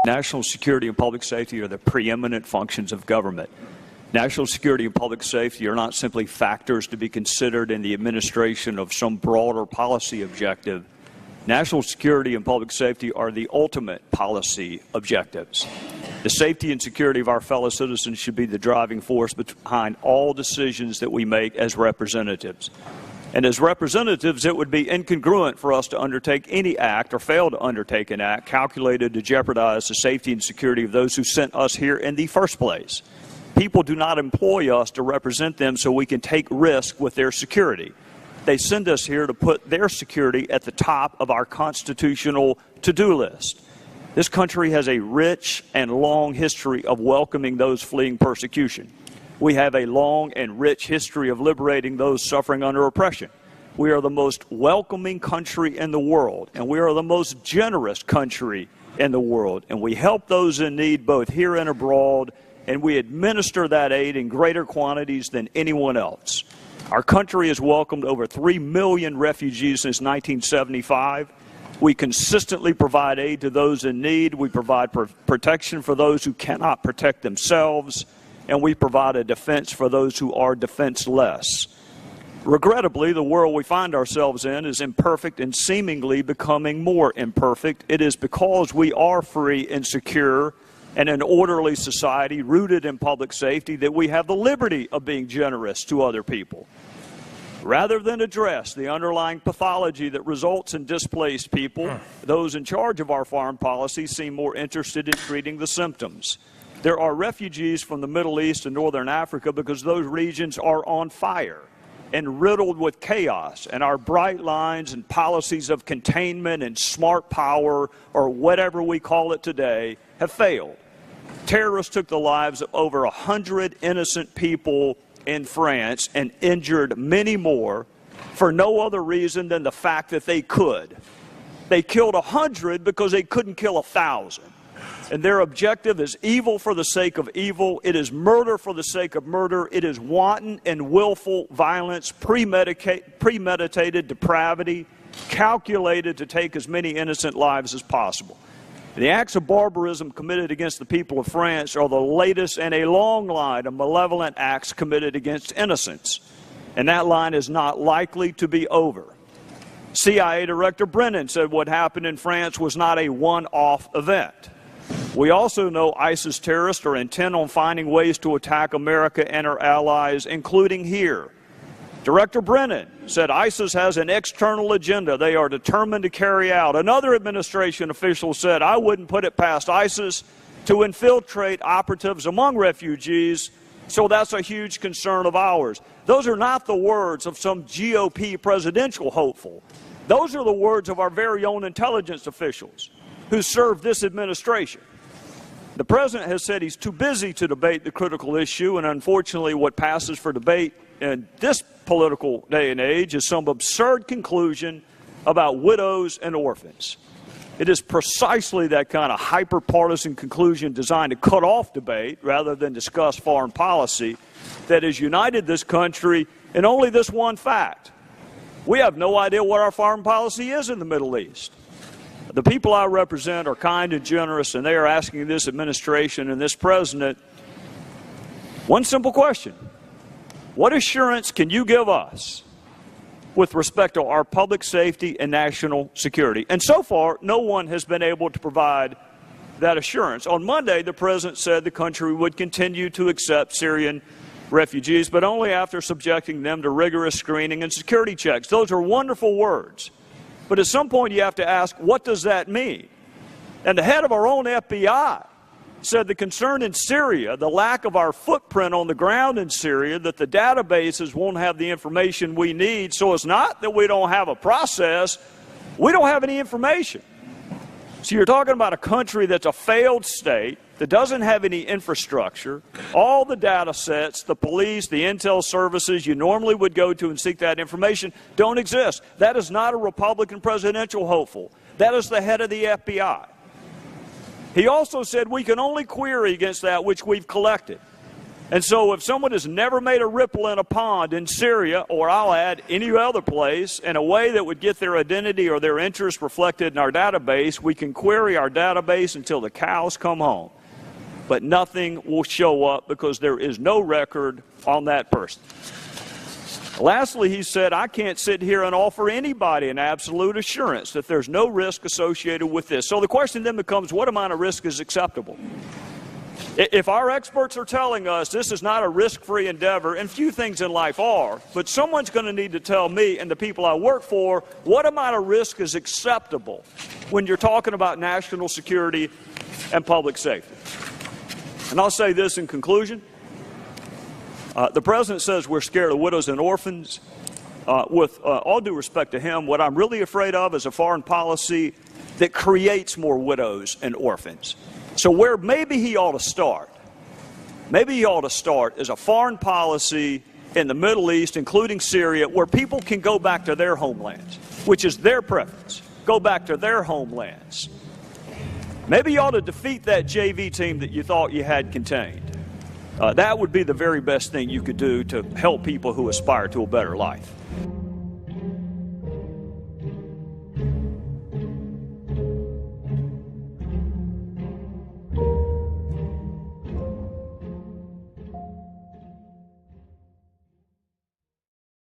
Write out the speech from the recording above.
National security and public safety are the preeminent functions of government. National security and public safety are not simply factors to be considered in the administration of some broader policy objective. National security and public safety are the ultimate policy objectives. The safety and security of our fellow citizens should be the driving force behind all decisions that we make as representatives. And as representatives, it would be incongruent for us to undertake any act or fail to undertake an act calculated to jeopardize the safety and security of those who sent us here in the first place. People do not employ us to represent them so we can take risk with their security. They send us here to put their security at the top of our constitutional to-do list. This country has a rich and long history of welcoming those fleeing persecution. We have a long and rich history of liberating those suffering under oppression. We are the most welcoming country in the world, and we are the most generous country in the world. And we help those in need both here and abroad, and we administer that aid in greater quantities than anyone else. Our country has welcomed over 3 million refugees since 1975. We consistently provide aid to those in need. We provide protection for those who cannot protect themselves. And we provide a defense for those who are defenseless. Regrettably, the world we find ourselves in is imperfect and seemingly becoming more imperfect. It is because we are free and secure and an orderly society rooted in public safety that we have the liberty of being generous to other people. Rather than address the underlying pathology that results in displaced people, those in charge of our foreign policy seem more interested in treating the symptoms. There are refugees from the Middle East and Northern Africa because those regions are on fire and riddled with chaos, and our bright lines and policies of containment and smart power, or whatever we call it today, have failed. Terrorists took the lives of over 100 innocent people in France and injured many more for no other reason than the fact that they could. They killed 100 because they couldn't kill 1,000. And their objective is evil for the sake of evil. It is murder for the sake of murder. It is wanton and willful violence, premeditated depravity, calculated to take as many innocent lives as possible. The acts of barbarism committed against the people of France are the latest in a long line of malevolent acts committed against innocents. And that line is not likely to be over. CIA Director Brennan said what happened in France was not a one-off event. We also know ISIS terrorists are intent on finding ways to attack America and our allies, including here. Director Brennan said ISIS has an external agenda they are determined to carry out. Another administration official said, I wouldn't put it past ISIS to infiltrate operatives among refugees, so that's a huge concern of ours. Those are not the words of some GOP presidential hopeful. Those are the words of our very own intelligence officials who serve this administration. The president has said he's too busy to debate the critical issue, and unfortunately what passes for debate in this political day and age is some absurd conclusion about widows and orphans. It is precisely that kind of hyper-partisan conclusion designed to cut off debate rather than discuss foreign policy that has united this country in only this one fact. We have no idea what our foreign policy is in the Middle East. The people I represent are kind and generous, and they are asking this administration and this president one simple question. What assurance can you give us with respect to our public safety and national security? And so far, no one has been able to provide that assurance. On Monday, the president said the country would continue to accept Syrian refugees, but only after subjecting them to rigorous screening and security checks. Those are wonderful words. But at some point, you have to ask, what does that mean? And the head of our own FBI said the concern in Syria, the lack of our footprint on the ground in Syria, that the databases won't have the information we need. So it's not that we don't have a process, we don't have any information. So you're talking about a country that's a failed state, that doesn't have any infrastructure. All the data sets, the police, the intel services you normally would go to and seek that information don't exist. That is not a Republican presidential hopeful. That is the head of the FBI. He also said we can only query against that which we've collected. And so if someone has never made a ripple in a pond in Syria, or I'll add any other place, in a way that would get their identity or their interest reflected in our database, we can query our database until the cows come home. But nothing will show up because there is no record on that person. Lastly, he said, I can't sit here and offer anybody an absolute assurance that there's no risk associated with this. So the question then becomes, what amount of risk is acceptable? If our experts are telling us this is not a risk-free endeavor, and few things in life are, but someone's going to need to tell me and the people I work for what amount of risk is acceptable when you're talking about national security and public safety. And I'll say this in conclusion. The president says we're scared of widows and orphans. With all due respect to him, what I'm really afraid of is a foreign policy that creates more widows and orphans. So where maybe he ought to start, is a foreign policy in the Middle East, including Syria, where people can go back to their homelands, which is their preference, go back to their homelands. Maybe you ought to defeat that JV team that you thought you had contained. That would be the very best thing you could do to help people who aspire to a better life.